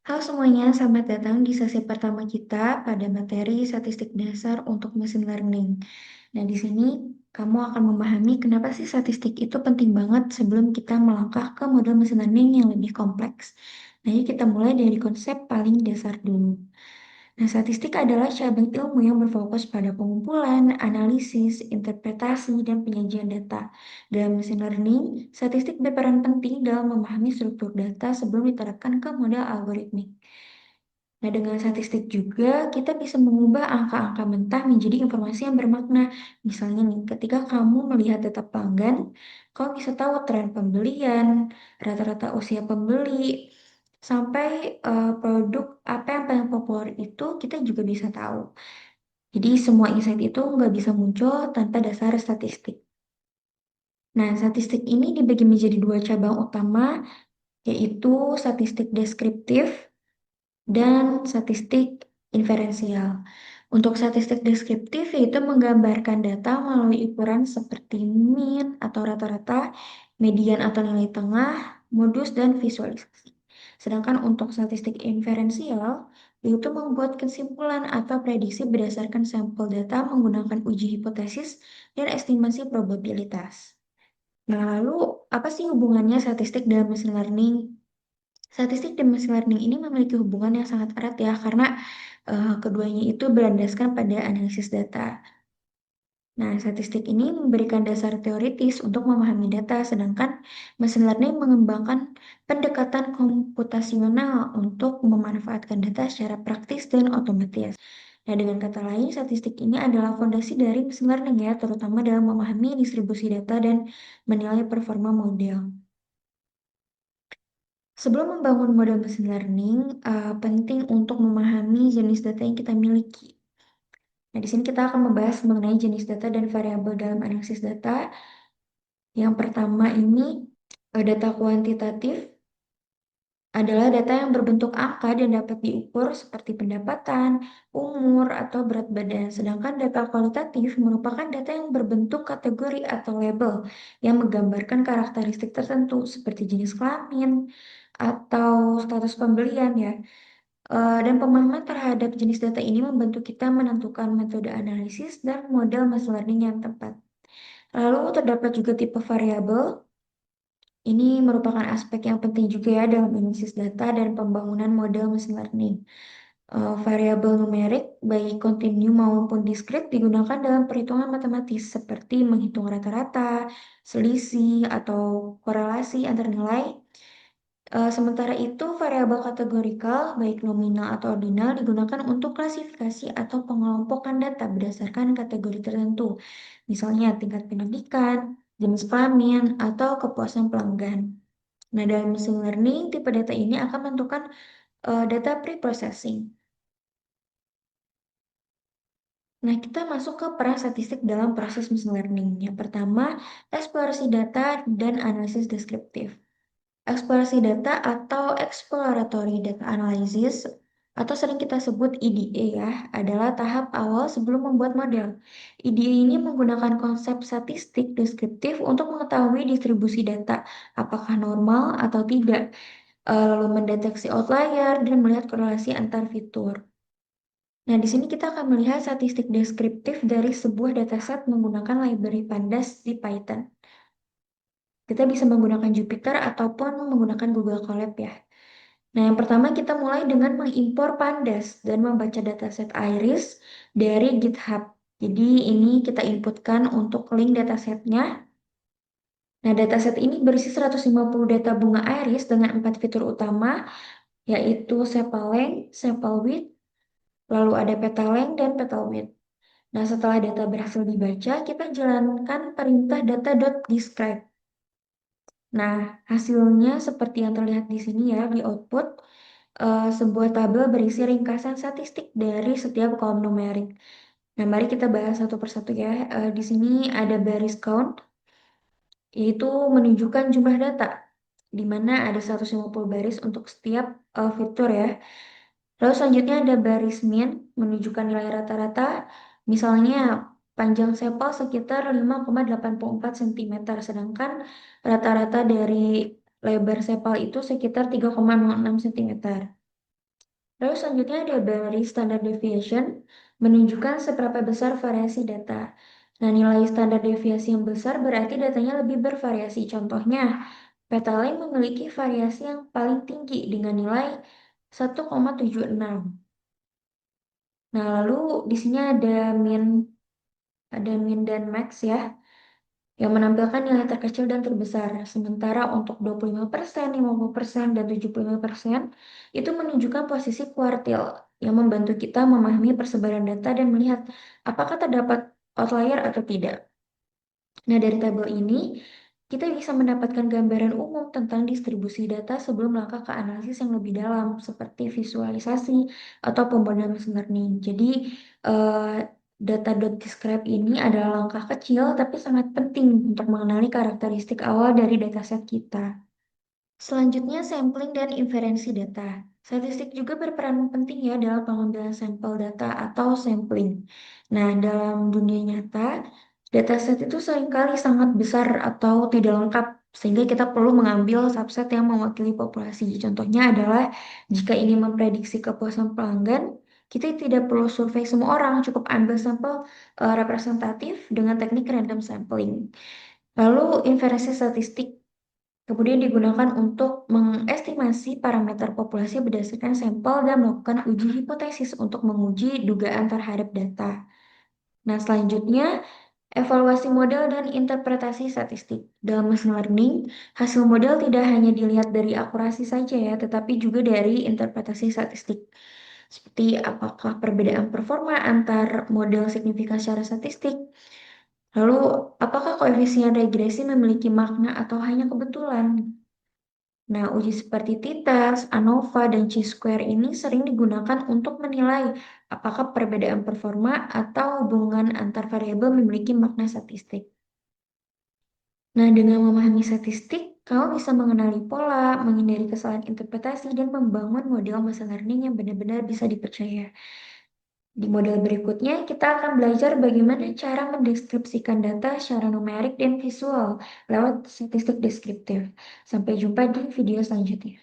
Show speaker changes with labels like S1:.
S1: Halo semuanya, selamat datang di sesi pertama kita pada materi statistik dasar untuk machine learning. Nah, di sini kamu akan memahami kenapa sih statistik itu penting banget sebelum kita melangkah ke model machine learning yang lebih kompleks. Nah, yuk kita mulai dari konsep paling dasar dulu. Nah, statistik adalah cabang ilmu yang berfokus pada pengumpulan, analisis, interpretasi, dan penyajian data. Dalam machine learning, statistik berperan penting dalam memahami struktur data sebelum diterapkan ke model algoritmik. Nah, dengan statistik juga kita bisa mengubah angka-angka mentah menjadi informasi yang bermakna. Misalnya nih, ketika kamu melihat data pelanggan, kamu bisa tahu tren pembelian, rata-rata usia pembeli, sampai produk apa yang paling populer itu kita juga bisa tahu. Jadi semua insight itu nggak bisa muncul tanpa dasar statistik. Nah, statistik ini dibagi menjadi dua cabang utama, yaitu statistik deskriptif dan statistik inferensial. Untuk statistik deskriptif yaitu menggambarkan data melalui ukuran seperti mean atau rata-rata, median atau nilai tengah, modus, dan visualisasi. Sedangkan untuk statistik inferensial yaitu membuat kesimpulan atau prediksi berdasarkan sampel data menggunakan uji hipotesis dan estimasi probabilitas. Nah, lalu apa sih hubungannya statistik dalam machine learning? Statistik dan machine learning ini memiliki hubungan yang sangat erat ya, karena keduanya itu berlandaskan pada analisis data. Nah, statistik ini memberikan dasar teoritis untuk memahami data, sedangkan machine learning mengembangkan pendekatan komputasional untuk memanfaatkan data secara praktis dan otomatis. Nah, dengan kata lain, statistik ini adalah fondasi dari machine learning ya, terutama dalam memahami distribusi data dan menilai performa model. Sebelum membangun model machine learning, penting untuk memahami jenis data yang kita miliki. Nah, di sini kita akan membahas mengenai jenis data dan variabel dalam analisis data. Yang pertama ini, data kuantitatif adalah data yang berbentuk angka dan dapat diukur seperti pendapatan, umur, atau berat badan. Sedangkan data kualitatif merupakan data yang berbentuk kategori atau label yang menggambarkan karakteristik tertentu seperti jenis kelamin atau status pembelian ya. Dan pemahaman terhadap jenis data ini membantu kita menentukan metode analisis dan model machine learning yang tepat. Lalu terdapat juga tipe variabel. Ini merupakan aspek yang penting juga ya dalam analisis data dan pembangunan model machine learning. Variabel numerik, baik kontinu maupun diskrit, digunakan dalam perhitungan matematis seperti menghitung rata-rata, selisih, atau korelasi antar nilai. Sementara itu, variabel kategorikal, baik nominal atau ordinal, digunakan untuk klasifikasi atau pengelompokan data berdasarkan kategori tertentu, misalnya tingkat pendidikan, jenis kelamin, atau kepuasan pelanggan. Nah, dalam machine learning, tipe data ini akan menentukan data pre-processing. Nah, kita masuk ke peran statistik dalam proses machine learning. Yang pertama, eksplorasi data dan analisis deskriptif. Eksplorasi data atau exploratory data analysis atau sering kita sebut EDA ya, adalah tahap awal sebelum membuat model. EDA ini menggunakan konsep statistik deskriptif untuk mengetahui distribusi data, apakah normal atau tidak, lalu mendeteksi outlier dan melihat korelasi antar fitur. Nah, di sini kita akan melihat statistik deskriptif dari sebuah dataset menggunakan library Pandas di Python. Kita bisa menggunakan Jupyter ataupun menggunakan Google Colab ya. Nah, yang pertama kita mulai dengan mengimpor Pandas dan membaca dataset Iris dari GitHub. Jadi ini kita inputkan untuk link datasetnya. Nah, dataset ini berisi 150 data bunga Iris dengan 4 fitur utama, yaitu sepal length, sepal width, lalu ada petal length dan petal width. Nah, setelah data berhasil dibaca, kita jalankan perintah data.describe. Nah, hasilnya seperti yang terlihat di sini ya, di output, sebuah tabel berisi ringkasan statistik dari setiap kolom numerik. Nah, mari kita bahas satu persatu ya. Di sini ada baris count, yaitu menunjukkan jumlah data, di mana ada 150 baris untuk setiap fitur ya. Lalu selanjutnya ada baris mean, menunjukkan nilai rata-rata, misalnya panjang sepal sekitar 5,84 cm, sedangkan rata-rata dari lebar sepal itu sekitar 3,06 cm. Lalu selanjutnya ada Bayes Standard Deviation, menunjukkan seberapa besar variasi data. Nah, nilai standar deviasi yang besar berarti datanya lebih bervariasi. Contohnya, Petalem memiliki variasi yang paling tinggi dengan nilai 1,76. Nah, lalu di sini ada min dan max ya, yang menampilkan nilai terkecil dan terbesar. Sementara untuk 25%, 50%, dan 75% itu menunjukkan posisi kuartil yang membantu kita memahami persebaran data dan melihat apakah terdapat outlier atau tidak. Nah, dari tabel ini, kita bisa mendapatkan gambaran umum tentang distribusi data sebelum melangkah ke analisis yang lebih dalam, seperti visualisasi atau pembuatan machine learning. Jadi, eh, data.describe ini adalah langkah kecil tapi sangat penting untuk mengenali karakteristik awal dari dataset kita. Selanjutnya, sampling dan inferensi data. Statistik juga berperan penting ya dalam pengambilan sampel data atau sampling. Nah, dalam dunia nyata, dataset itu seringkali sangat besar atau tidak lengkap, sehingga kita perlu mengambil subset yang mewakili populasi. Contohnya adalah jika ingin memprediksi kepuasan pelanggan, kita tidak perlu survei semua orang, cukup ambil sampel representatif dengan teknik random sampling. Lalu, inferensi statistik kemudian digunakan untuk mengestimasi parameter populasi berdasarkan sampel dan melakukan uji hipotesis untuk menguji dugaan terhadap data. Nah, selanjutnya, evaluasi model dan interpretasi statistik. Dalam machine learning, hasil model tidak hanya dilihat dari akurasi saja ya, tetapi juga dari interpretasi statistik. Seperti apakah perbedaan performa antar model signifikan secara statistik, lalu apakah koefisien regresi memiliki makna atau hanya kebetulan. Nah, uji seperti t-test, ANOVA, dan chi-square ini sering digunakan untuk menilai apakah perbedaan performa atau hubungan antar variabel memiliki makna statistik. Nah, dengan memahami statistik, kamu bisa mengenali pola, menghindari kesalahan interpretasi, dan membangun model machine learning yang benar-benar bisa dipercaya. Di model berikutnya, kita akan belajar bagaimana cara mendeskripsikan data secara numerik dan visual lewat statistik deskriptif. Sampai jumpa di video selanjutnya.